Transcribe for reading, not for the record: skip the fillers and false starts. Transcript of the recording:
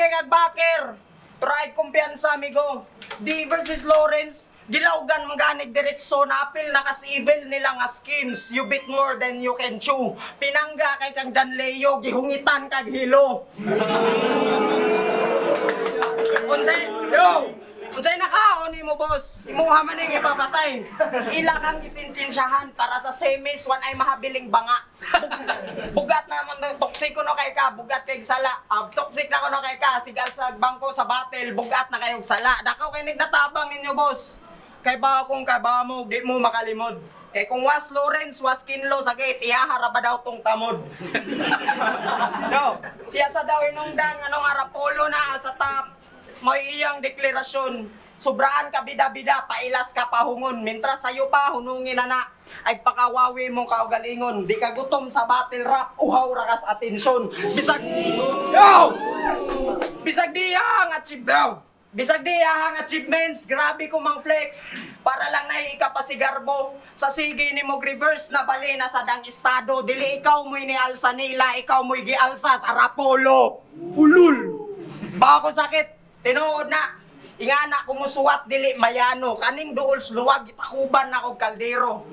kay Kagbaker. Try kumpiyansa, amigo. D versus Lawrence. Gilawgan mangganig diretso na apil na kas-evil nila nga schemes. You bit more than you can chew. Pinangga kay kang John Leo, gihungitan kag hilo. Unsay nakaon mo, boss? Imuha man ning ipapatay. Ila kang isintensyahan para sa semis wan ay mahabiling banga. Bugat naman toxic kuno kay ka, bugat kay sala. Toxic na kuno kay ka, sigal sa bangko sa battle, bugat na kayong sala. Dakaw kay nagnatabang ninyo, boss. Kay ba kung kaba mo, di mo makalimod. Kay kung was Lawrence, was Kinlo sa gate, ihahara ba daw tong tamod? No, siya sa daw inungdan, anong arapolo na sa top. May iyang deklarasyon, sobraan ka bida-bida, pailas ka pahungon, mintras sa'yo pa, hunungin na ay pakawawi mo kaugalingon, di ka gutom sa battle rap, uhaw rakas atensyon, bisag diyang achieve daw, bisag diyang achievements, grabe ko mang flex, para lang na ikapasigarbo, sa sige ni mo reverse na bali na sa dang estado, dili ikaw mo'y nialsa nila, ikaw mo'y gialsa sa rapolo, ulul, bako sakit, tinuod na, ingana kumusuwat dili mayano, kaning duol luwag itakuban na kog kaldero.